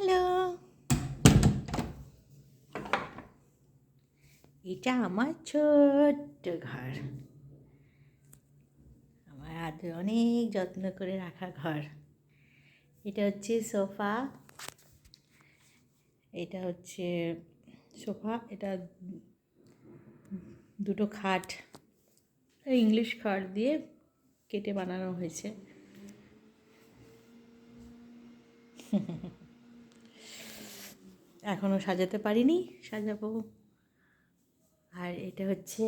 Hello, এটা আমার ছোট্ট ঘর। আমার আদর অনেক যত্ন করে রাখা ঘর। এটা হচ্ছে সোফা, এটা হচ্ছে সোফা, এটা দুটো খাট ইংলিশ খাট দিয়ে কেটে বানানো হয়েছে। এখনও সাজাতে পারিনি, সাজাবো। আর এটা হচ্ছে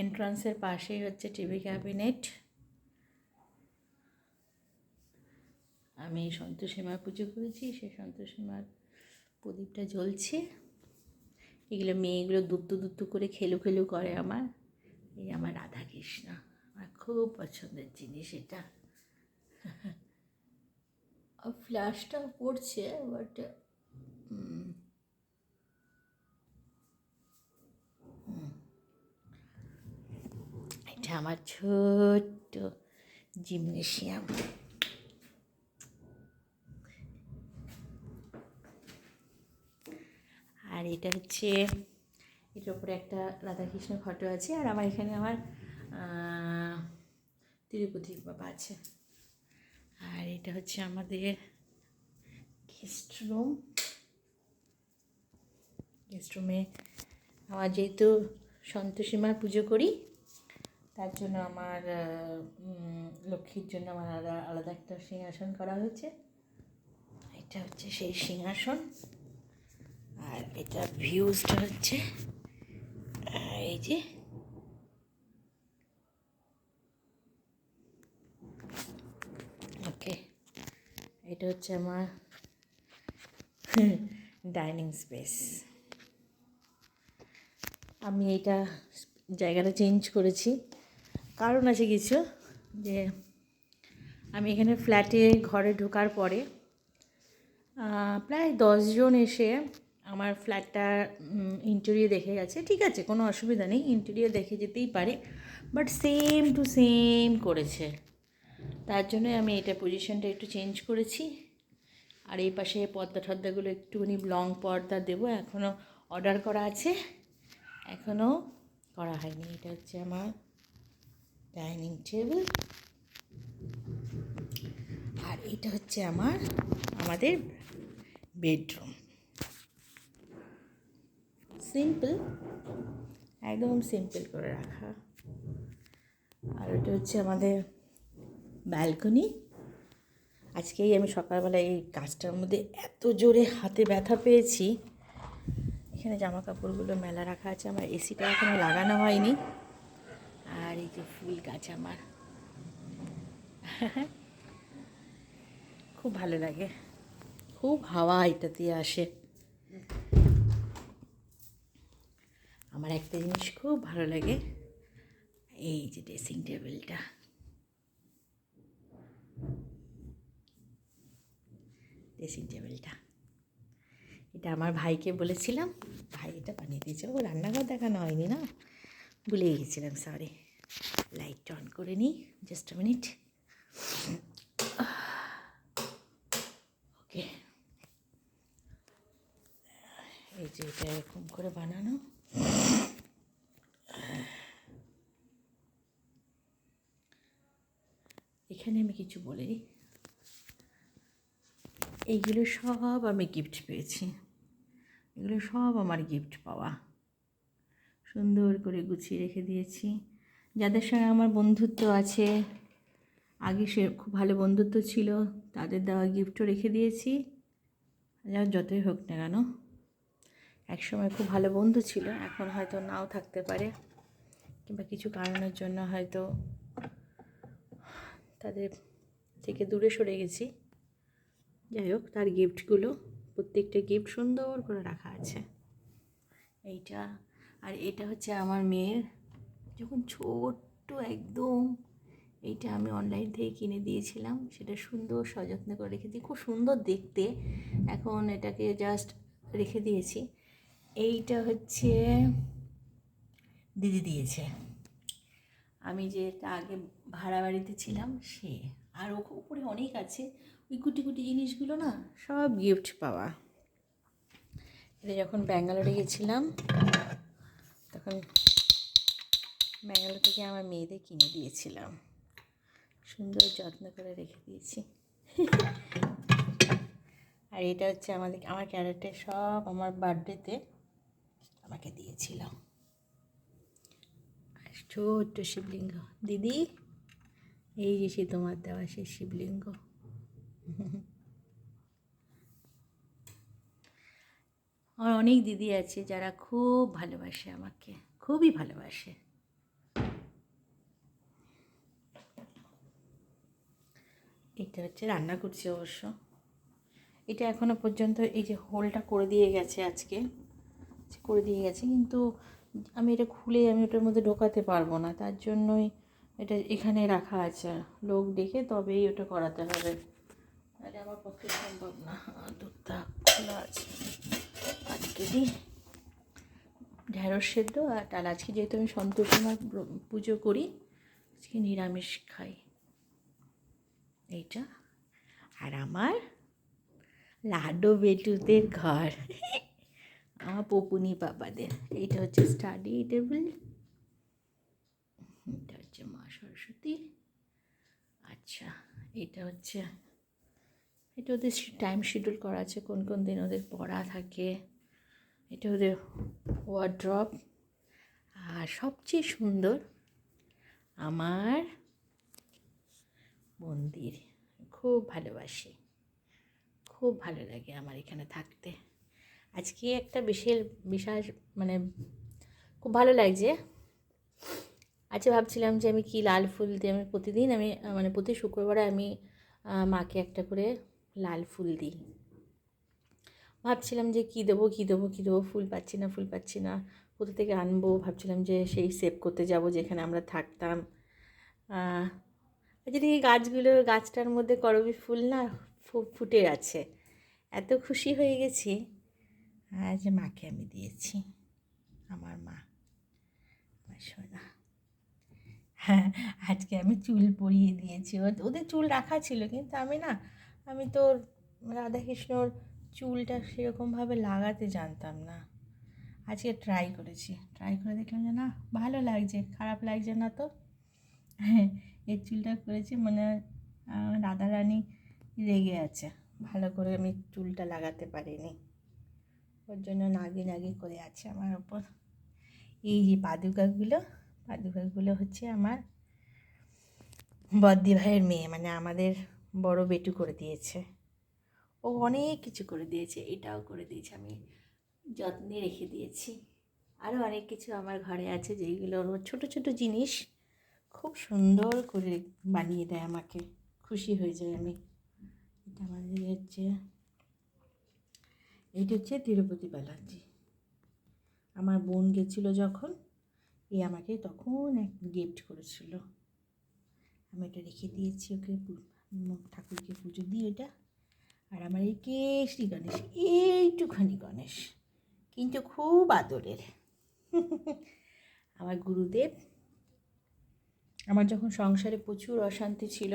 এন্ট্রান্সের পাশেই হচ্ছে টিভি ক্যাবিনেট। আমি সন্তোষী মার পুজো করেছি, সেই সন্তোষী মার প্রদীপটা জ্বলছে। এগুলো মেয়েগুলো দুত্তু করে খেলু করে আমার। এই আমার রাধা কৃষ্ণ, আমার খুব পছন্দের জিনিস এটা। ফ্ল্যাশটাও পড়ছে, বাট এটা আমার ছোট্ট জিমনেশিয়াম। আর এটা হচ্ছে, এটার উপরে একটা রাধাকৃষ্ণ ফটো আছে। আর আমার এখানে আমার তিরুপতি বাবা আছে। আর এটা হচ্ছে আমাদের গেস্ট রুমে আমার যেহেতু সন্তোষী মার পুজো করি, তার জন্য আমার লক্ষ্মীর জন্য আমার আলাদা একটা সিংহাসন করা হয়েছে। এটা হচ্ছে সেই সিংহাসন। আর এটা ভিউজটা হচ্ছে এই যে, ওকে, এটা হচ্ছে আমার ডাইনিং স্পেস। আমি এটা জায়গাটা চেঞ্জ করেছি, কারণ আছে কিছু। যে আমি এখানে ফ্ল্যাটে ঘরে ঢোকার পরে প্রায় 10 জন এসে আমার ফ্ল্যাটটা ইন্টেরিয়র দেখে গেছে। ঠিক আছে, কোনো অসুবিধা নেই, ইন্টেরিয়র দেখে যেতেই পারে, বাট সেম টু সেম করেছে। তার জন্য আমি এটা পজিশনটা একটু চেঞ্জ করেছি। আর এই পাশে পর্দা টর্দাগুলো একটুখানি লং পর্দা দেবো, এখনও অর্ডার করা আছে, এখনও করা হয়নি। এটা হচ্ছে আমার ডাইনিং টেবিল। আর এটা হচ্ছে আমাদের বেডরুম। সিম্পল, একদম সিম্পল করে রাখা। আর এটা হচ্ছে আমাদের ব্যালকনি। আজকেই আমি সকালবেলা এই কাজটার মধ্যে এত জোরে হাতে ব্যথা পেয়েছি। এখানে জামা কাপড়গুলো মেলা রাখা আছে, আমার এসিটা এখনো লাগানো হয়নি। আর এই যে ফুল গাছ আমার খুব ভালো লাগে, খুব হাওয়া এটাতে আসে। আমার একটা জিনিস খুব ভালো লাগে, এই যে ড্রেসিং টেবিলটা। এটা আমার ভাইকে বলেছিলাম, ভাই এটা বানিয়ে দিয়েছে। ও রান্নাঘর দেখানো হয়নি না, ভুলে গেছিলাম, সরি। লাইট অন করে নিই, জাস্ট আ মিনিট। ওকে, এই যে এটা এরকম করে বানানো। এখানে আমি কিছু বলি, এইগুলো সব আমি গিফট পেয়েছি, এগুলো সব আমার গিফট পাওয়া। সুন্দর করে গুছিয়ে রেখে দিয়েছি। যাদের সঙ্গে আমার বন্ধুত্ব আছে, আগে সে খুব ভালো বন্ধুত্ব ছিল, তাদের দেওয়া গিফটও রেখে দিয়েছি। যতই হোক না কেন, একসময় খুব ভালো বন্ধু ছিল, এখন হয়তো নাও থাকতে পারে, কিংবা কিছু কারণের জন্য হয়তো তাদের থেকে দূরে সরে গেছি। যাই হোক, তার গিফটগুলো, প্রত্যেকটা গিফট সুন্দর করে রাখা আছে। এইটা, আর এটা হচ্ছে আমার মেয়ের যখন ছোট্ট একদম, এইটা আমি অনলাইন থেকে কিনে দিয়েছিলাম, সেটা সুন্দর সযত্ন করে রেখে দিই, খুব সুন্দর দেখতে। এখন এটাকে জাস্ট রেখে দিয়েছি। এইটা হচ্ছে দিদি দিয়েছে, আমি যেটা আগে ভাড়া বাড়িতে ছিলাম সে। আর উপরে অনেক আছে, এই কুটি কুটি জিনিসগুলো না সব গিফট পাওয়া। এটা যখন ব্যাঙ্গালোরে গেছিলাম তখন ব্যাঙ্গালোর থেকে আমার মেয়েদের কিনে দিয়েছিলাম, সুন্দর যত্ন করে রেখে দিয়েছি। আর এটা হচ্ছে আমার ক্যারেটে সব আমার বার্থডেতে আমাকে দিয়েছিল। আর ছোট্ট শিবলিঙ্গ, দিদি এই যে সে তোমার দেওয়া সেই শিবলিঙ্গ। আমার অনেক দিদি আছে যারা খুব ভালোবাসে আমাকে, খুবই ভালোবাসে। এটা হচ্ছে রান্না করছি অবশ্য, এটা এখনও পর্যন্ত এই যে হোলটা করে দিয়ে গেছে, আজকে করে দিয়ে গেছে, কিন্তু আমি এটা খুলে আমি ওটার মধ্যে ঢোকাতে পারবো না, তার জন্যই এটা এখানে রাখা আছে, লোক ডেকে তবেই ওটা করাতে হবে, এটা আমার পক্ষে সম্ভব না। দুধটা খোলা আছে, আজকে দিই ঢেঁড়স সেদ্ধ আর ডাল। আজকে যেহেতু আমি সন্তোষী মার পুজো করি, আজকে নিরামিষ খাই। এইটা আর আমার লাড্ডু বেটুদের ঘর, আমার পপুনি বাবাদের। এইটা হচ্ছে স্টাডি টেবিল, এটা হচ্ছে মা সরস্বতী। আচ্ছা, এটা ওদের টাইম শিডিউল করা আছে, কোন কোন দিন ওদের পড়া থাকে। এটা ওদের ওয়ার্ড্রপ। আর সবচেয়ে সুন্দর আমার মন্দির, খুব ভালোবাসি, খুব ভালো লাগে আমার এখানে থাকতে। আজকে একটা বিশেষ মানে খুব ভালো লাগছে। আচ্ছা, ভাবছিলাম যে আমি কি লাল ফুল দিয়ে আমি প্রতিদিন মানে প্রতি শুক্রবারে আমি মাকে একটা করে লাল ফুল দিই। ভাবছিলাম যে কী দেবো ফুল পাচ্ছি না, কোথা থেকে আনবো। ভাবছিলাম যে সেই সেভ করতে যাব যেখানে আমরা থাকতাম। যদি এই গাছটার মধ্যে করবী ফুল না ফুটে আছে, এত খুশি হয়ে গেছি। আজ মাকে আমি দিয়েছি, আমার মা, আমার সোনা। হ্যাঁ, আজকে আমি চুল পরিয়ে দিয়েছি, ওদের চুল রাখা ছিল, কিন্তু আমি তো রাধাকৃষ্ণর চুলটা সেরকমভাবে লাগাতে জানতাম না। আজকে ট্রাই করে দেখলাম যে না, ভালো লাগছে, খারাপ লাগছে না তো। হ্যাঁ, এই চুলটা করেছি মানে রাধারানী রেগে আছে, ভালো করে আমি চুলটা লাগাতে পারিনি, ওর জন্য নাগি করে আছে আমার ওপর। এই যে পাদুকাগুলো হচ্ছে আমার বদ্দি ভাইয়ের মেয়ে, মানে আমাদের বড় বেটু করে দিয়েছে। ও অনেক কিছু করে দিয়েছে, এটাও করে দিয়েছে, আমি যত্নে রেখে দিয়েছি। আরও অনেক কিছু আমার ঘরে আছে যেইগুলো ওর ছোটো ছোটো জিনিস খুব সুন্দর করে বানিয়ে দেয় আমাকে, খুশি হয়ে যায় আমি। এটা আমাদের এইটা হচ্ছে তিরুপতি বালাজি। আমার বোন গেছিলো যখন, আমাকে তখন এক গিফট করেছিল, আমি এটা রেখে দিয়েছি ওকে, ঠাকুরকে পুজো দিই এটা। আর আমার এই কেশরি গণেশ, এইটুখানি গণেশ, কিন্তু খুব আদরের। আমার গুরুদেব, আমার যখন সংসারে প্রচুর অশান্তি ছিল,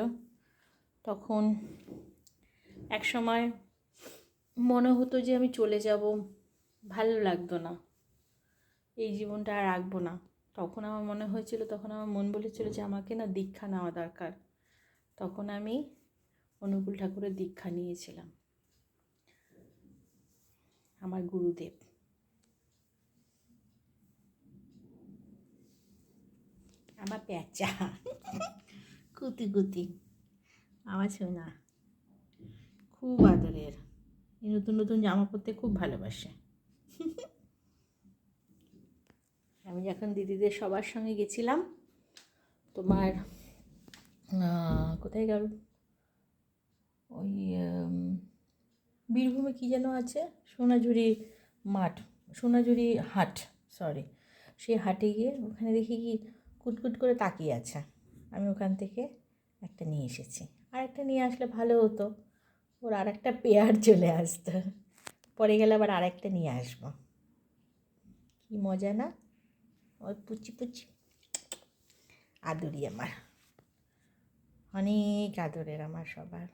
তখন এক সময় মনে হতো যে আমি চলে যাব, ভালো লাগতো না, এই জীবনটা আর রাখবো না। তখন আমার মন বলেছিল যে আমাকে না দীক্ষা নেওয়া দরকার। তখন আমি অনুকূল ঠাকুরের দীক্ষা নিয়েছিলাম, আমার গুরুদেব। আমার প্যাঁচা কুতি আমার সোনা, খুব আদরের, নতুন নতুন জামা পরতে খুব ভালোবাসে। আমি যখন দিদিদের সবার সঙ্গে গেছিলাম, তোমার কোথায় গেল, ওই বীরভূমে কী যেন আছে, সোনাঝুরি হাট, সেই হাটে গিয়ে ওখানে দেখি কি কুটকুট করে তাকিয়ে আছে, আমি ওখান থেকে একটা নিয়ে এসেছি। আর একটা নিয়ে আসলে ভালো হতো, ওর আর একটা পেয়ার চলে আসতো, পরে গেলে আবার আরেকটা নিয়ে আসবো। কি মজা না, ওই পুচি আদরি আমার, অনেক আদরের আমার সবার।